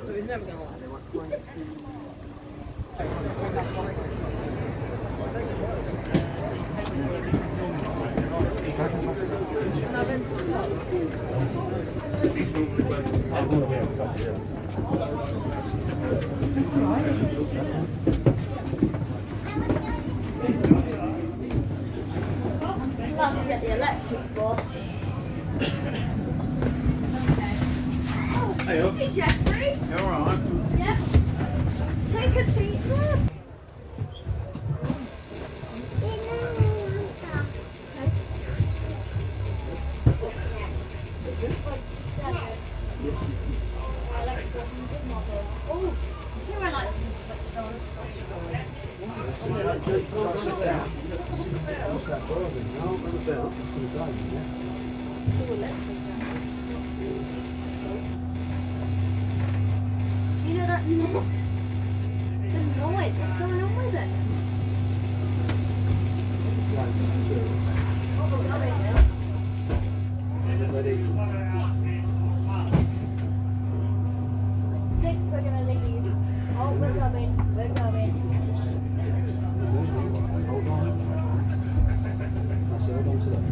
So he's never going to lie. Love to get the electric box. Hey, Jeffrey. You alright? Yep. Take a seat there. You know that noise? What's going on with it? I think we're gonna leave. Oh, we're coming. We're coming. Hold on. Hold on to that.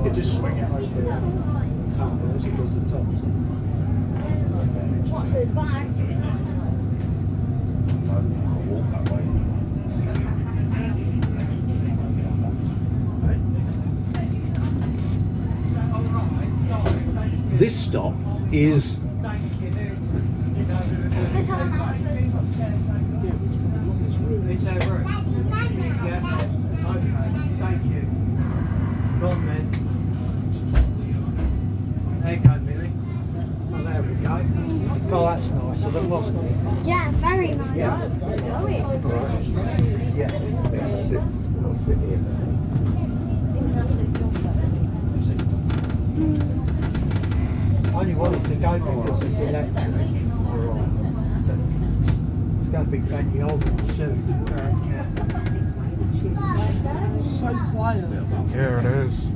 You just swing it over. As it goes to the top. Watch those bags. This stop is. This one. It's over. Yeah. Okay. Thank you. Go on then. There you go, Millie. Oh, there we go. Oh, that's nicer than wasn't it? Yeah, very nice. Yeah. Yeah. I'll sit here. I only wanted to go because it's electric. It's going to be plenty old soon. So quiet. Here it is.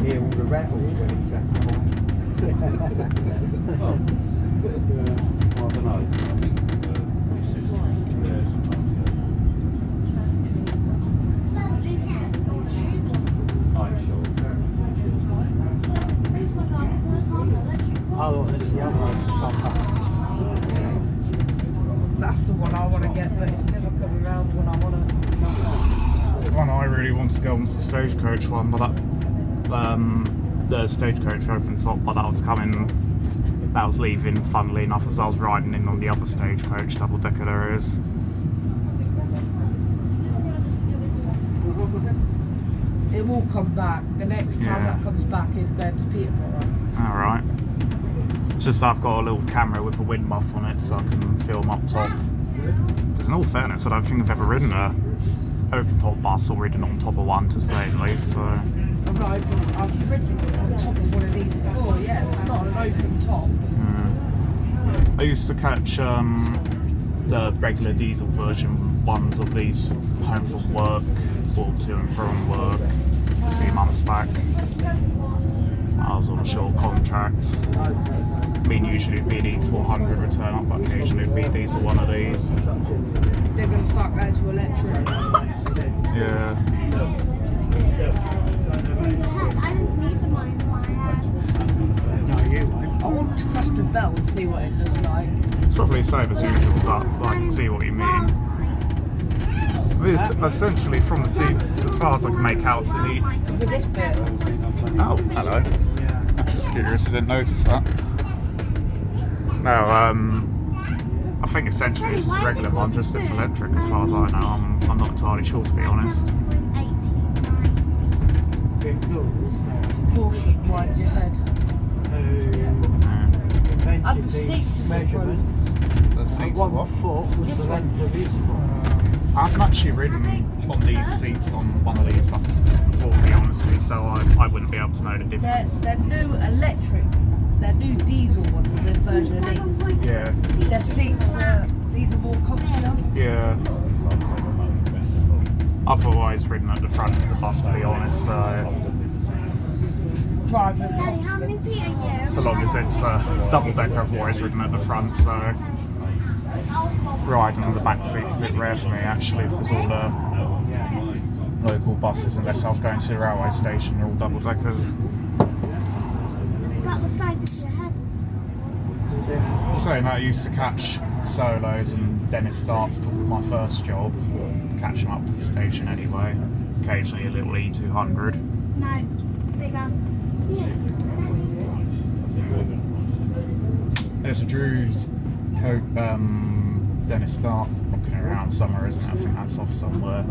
Hear all the rattles when it's that I don't know. Oh, this is the other one. That's the one I want to get, but it's never coming around when I want to. The one I really want to go on was the Stagecoach one, but the Stagecoach open top, but that was leaving, funnily enough, as I was riding in on the other Stagecoach double decker there is. It will come back. The next time Yeah. that comes back is going to Peterborough. Alright. It's just I've got a little camera with a wind muff on it so I can film up top. Because in all fairness, I don't think I've ever ridden a open top bus or ridden on top of one, to say at least, so. I've ridden on top of one of these before, yeah. It's not an open top. I used to catch the regular diesel version ones of these home from work, or to and from work, a few months back. I was on a short contract. I mean, usually it'd be the E400 return up, but occasionally it'd be a diesel one of these. They're going to start going to electric. Yeah. I didn't need the money for my hand. No, you won't. I want to press the bell. see what it looks like. It's probably the same as usual, but I can see what you mean. This essentially from the seat, as far as I can make out, it's the. Is it this bit? Oh, hello. Just curious, I didn't notice that. No, I think essentially this is a regular one, just it's electric as far as I know. I'm not entirely sure, to be honest. Caution, mind your head. Yeah. And the seats are different. The seats are what? Different. I haven't actually ridden on these seats on one of these buses before, to be honest with you, so I wouldn't be able to know the difference. They're new electric, they're new diesel ones, the version of these. Yeah. Their seats, these are more comfier. Yeah. I've always ridden at the front of the bus, to be honest, so Driving confidence. so long as it's double decker, I've always ridden at the front, so riding on the back seat's a bit rare for me actually, because all the local buses, unless I was going to the railway station, are all double deckers. Is that the side of your head? So I used to catch solos, and then it starts to my first job, catch them up to the station anyway, occasionally a little E200. No, bigger. There's a Drew's coat, Dennis Start rocking around somewhere, isn't it? I think that's off somewhere.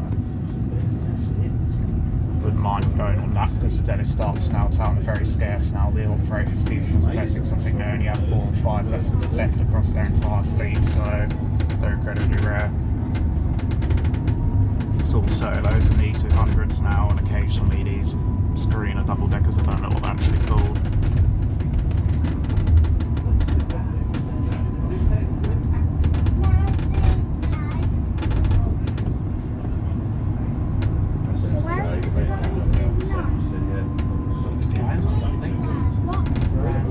Wouldn't mind going on that, because the Dennis Starts now town are very scarce now. The operator Stevenson's Classics, I think they only have 4 or 5 left across their entire fleet, so they're incredibly rare. It's all solos and E200s now, and occasionally these Scurina double deckers. I don't know what they're actually called.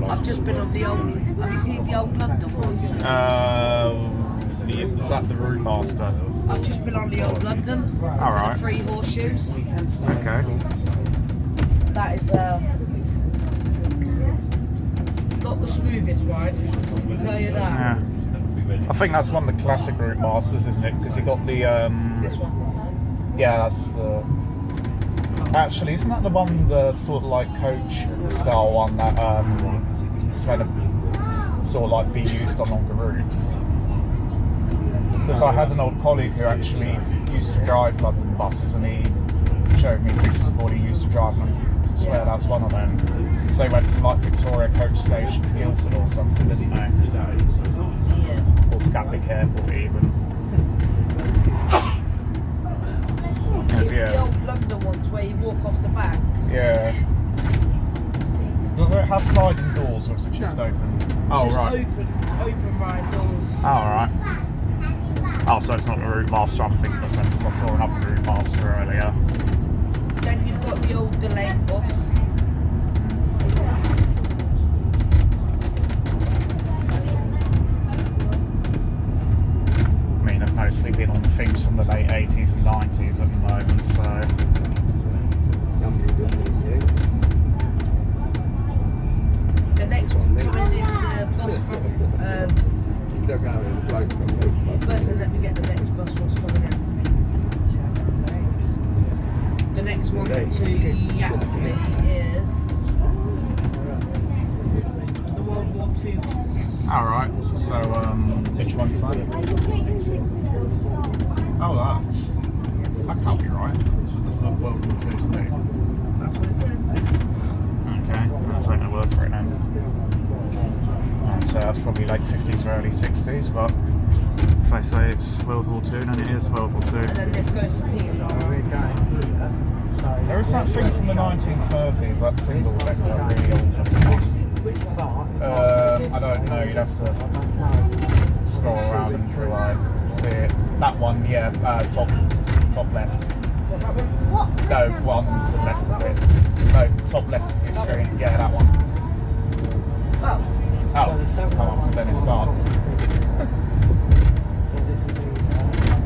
I've just been on the old, have you seen the old London one? Is that the Route Master? I've just been on the old London, Alright. to the 3 horseshoes. Okay. That is, not the smoothest ride, I can tell you that. Yeah. I think that's one of the classic Route Masters, isn't it? Because you got the This one. yeah, that's the. Actually, isn't that the one, the sort of like coach style one that is meant to sort of like be used on longer routes? Because I had an old colleague who actually used to drive London buses, and he showed me pictures of what he used to drive, and I swear that was one of them. So they went from like Victoria Coach Station to Guildford or something, didn't they? Yeah. Or to Gatwick Airport even. It's Yeah. the old London ones where you walk off the back. Yeah. Does it have sliding doors, or is it just No. open? Oh, Just right. open ride doors. Oh, right. Oh, so it's not the Route Master I'm thinking of, because I saw another Route Master earlier. Then you've got the old Delane bus. I mean, I've mostly been on things from the late 80s and 90s at the moment, so. The next one coming is the bus from, first let me get the next bus what's coming in. The next one to Yaxley is the World War II bus. Alright, so, which one's that? Oh, that. That can't be right. That's not World War II to me. That's what it says. Okay, I'll take my word for it then. So that's probably late 50s or early 60s, but if they say it's World War II, then it is World War II. And then this goes to Peterborough. There is that thing from the 1930s, that single deck, that really old looking one. Which one? I don't know, you'd have to scroll around until I see it. That one, yeah, top left. What? No, one to the left of it. No, top left of your screen. Yeah, that one. Oh. Oh, it's come up from Dennis Start.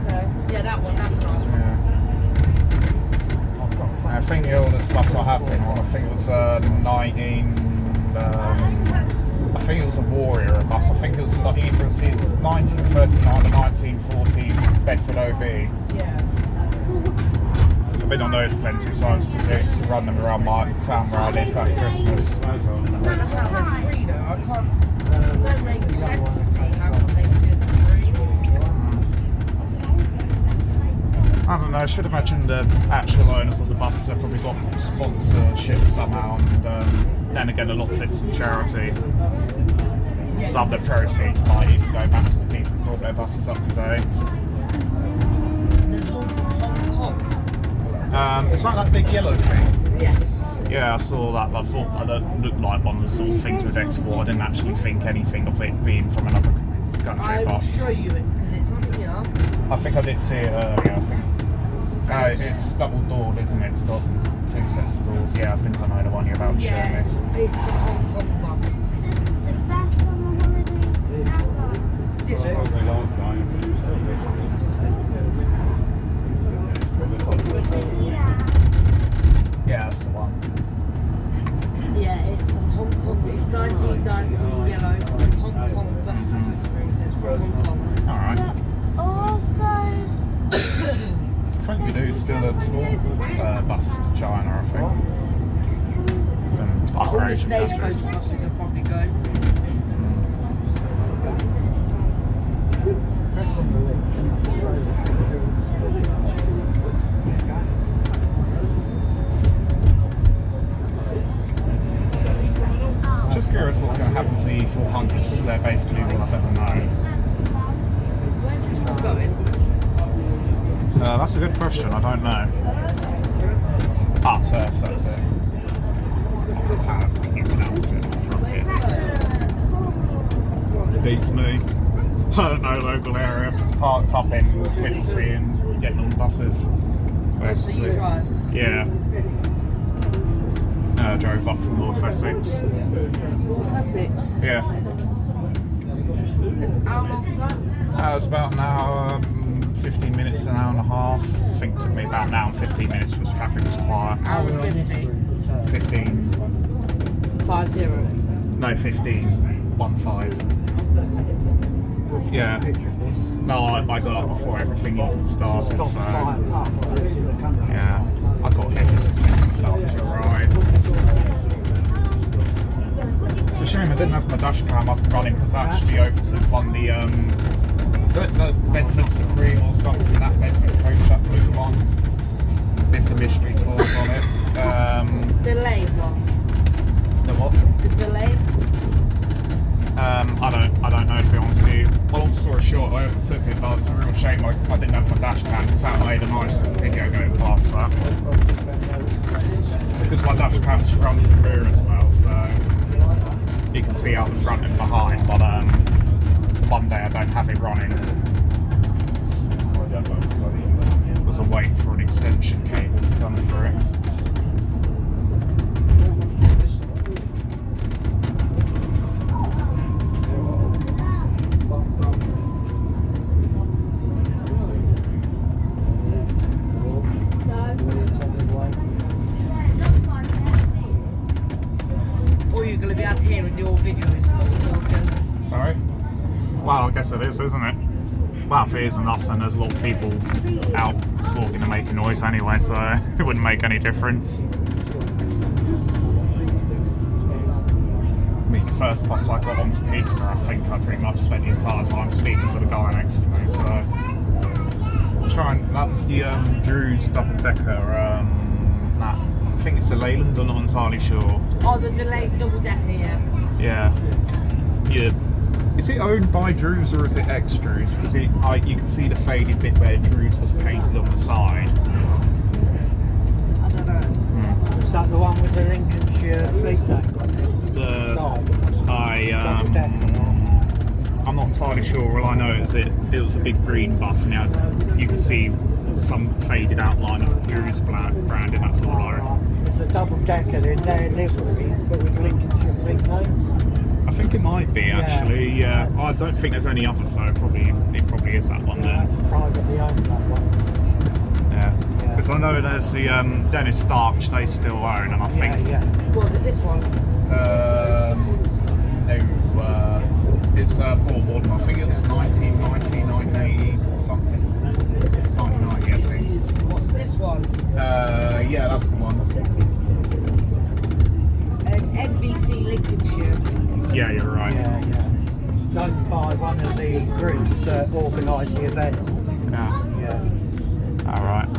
Okay. Yeah, that one, that's nice. Yeah. I think the oldest bus I have been on, I think it was I think think it was a Warrior bus. I think it was like either it's in 1939 or 1940 Bedford OV. Yeah. I've been on those plenty of times because I used to run them around my town where I live at Christmas. I don't know how they're free though. I can't. It don't make sense to me how they did it free. I don't know, I should imagine the actual owners of the buses have probably got sponsorship somehow, and then again a lot of it's in charity. Some of the proceeds might even go back to the people who brought their buses up today. There's one from Hong Kong. It's like that big yellow thing. Yes. Yeah, I saw that. I thought that looked like one of the sort of things with export. I didn't actually think anything of it being from another country. I will But show you it because it's on here. I think I did see it earlier. I think it's double doored, isn't it? It's got 2 sets of doors. Yeah, I think I know the one you're about to show Yeah, me. it's a Hong Kong bus. The best summer holiday ever. This one. Yeah, that's the one. Yeah, it's a Hong Kong. It's 1990 yellow Hong Kong bus accessories. It's from Hong Kong. Alright. Also, I think we do still export buses to China, I think. All Other the Asian Stagecoach countries. buses will probably go. Just curious what's going to happen to the E400s because they're basically all I've ever known. Where's this one going? That's a good question, I don't know. Turves, that's it. How can you pronounce it from here? It beats me. I don't know local area, I've just parked up in Whittlesey and getting on buses. Oh, so you drive? Yeah. Drove up from North Essex. North Essex? Yeah. How long is that? It was about an hour, 15 minutes, an hour and a half. I think it took me about an hour and 15 minutes because traffic was quiet. Hour 50. 15. 50. No, 15. 1-5. Yeah. No, I got up before everything even started, so. Yeah. I got here as things started to arrive. It's a shame I didn't have my dash cam up and running because I actually overtook one the is it the Bedford Supreme or something, that Bedford coach, that blue one with the mystery tours on it. Delayed one. The what? The delayed? I don't know to be honest with you. Well, long story short, I overtook it, but it's a real shame I didn't have my dash cam because that made a nice little video going past that. Because my dash cam's front and rear as well, so you can see out the front and behind, but one day I don't have it running. Because I'm waiting for an extension cable to come through it. All you're going to be able to hear in your video is us talking. Sorry? Well, I guess it is, isn't it? Well, if it isn't us, then there's a lot of people out talking and making noise anyway, so it wouldn't make any difference. I mean, the first bus I got onto Peterborough, I think I pretty much spent the entire time speaking to the guy next to me, so. That was the Drew's double-decker, I think it's a Leyland, I'm not entirely sure. Oh, the delayed double-decker, yeah. Yeah. Yeah. Is it owned by Drew's or is it ex-Drew's? Because you can see the faded bit where Drew's was painted on the side. I don't know. Is that the one with the Lincolnshire fleet deck on it? I'm not entirely sure. All I know is it was a big green bus and you could see some faded outline of Drew's brand in that sort of line. There's a double decker in their livery, but with Lincolnshire fleet names. I think it might be actually. Yeah, I don't think there's any other, so it probably is that one there. That's privately owned, that one. Yeah, because I know there's the Dennis Stark, which they still own, and I think Yeah. Was it this one? no, board, I think it was 1990, 1980 or something. 1990, I think. What's this one? Yeah, that's the one. It's NBC Lincolnshire. Yeah, you're right. Yeah. It's owned by one of the groups that organise the event. Yeah. Alright.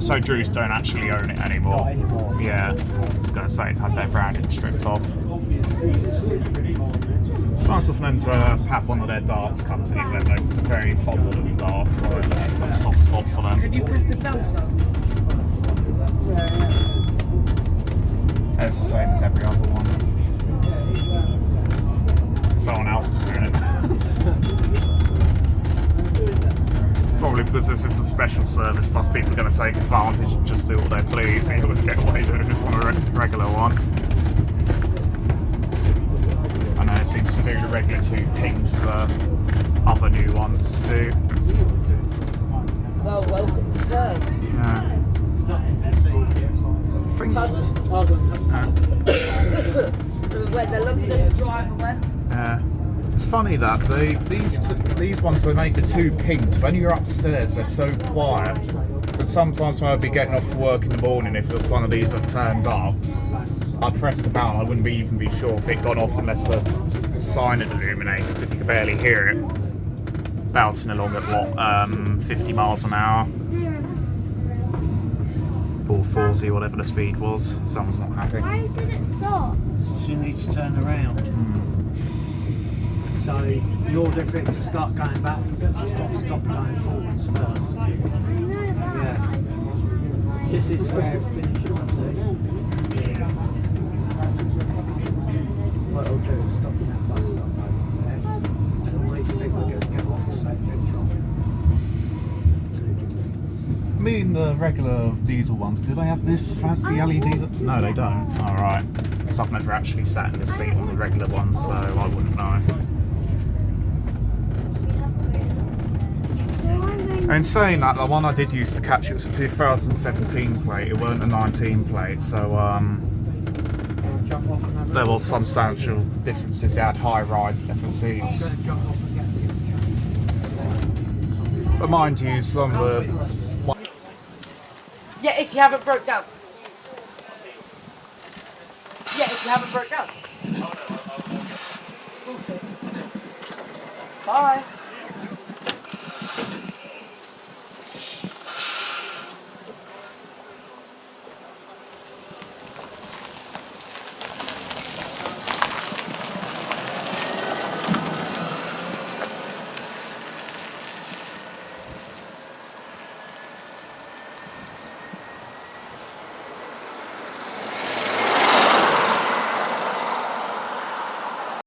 So Drews don't actually own it anymore. Not anymore. Yeah. I was going to say it's had their branding stripped off. It's nice of them to have one of their darts come to the event though, because they're very fond of them darts, so I have a soft spot for them. Can you press the bell, sir? It's the same as every other one. Someone else is doing it. It's probably because this is a special service, plus people are going to take advantage and just do what they please. You wouldn't get away doing this on a regular one. I know it seems to do the regular 2 pings that other new ones do. Well, welcome to Turves. Yeah. Things. Where the London driver went. It's funny that these ones they make the 2 pings. When you're upstairs, they're so quiet. And sometimes when I'd be getting off work in the morning, if there was one of these that turned up, I'd press the bell. I wouldn't even be sure if it gone off unless the sign had illuminated, because you could barely hear it. Bouncing along at what, 50 miles an hour. Or 40, whatever the speed was. Someone's not happy. Why did it stop? She needs to turn around. So in order for it to start going back, you've got to stop going forwards first. I know that. Yeah. Just this where it finishes, I see. What it'll do is stop in that bus stop over there. And all these people are going to get off the same neutron. I mean, the regular diesel ones, do they have this fancy LEDs? No, they don't. Alright. Because I've never actually sat in the seat on the regular ones, so I wouldn't know. And saying that, the one I did use to catch, it was a 2017 plate, it weren't a 19 plate, so there was some substantial differences. It had high rise and different seats. But mind you, some of the... Yeah, if you haven't broke down. Yeah, if you haven't broke down. Bye.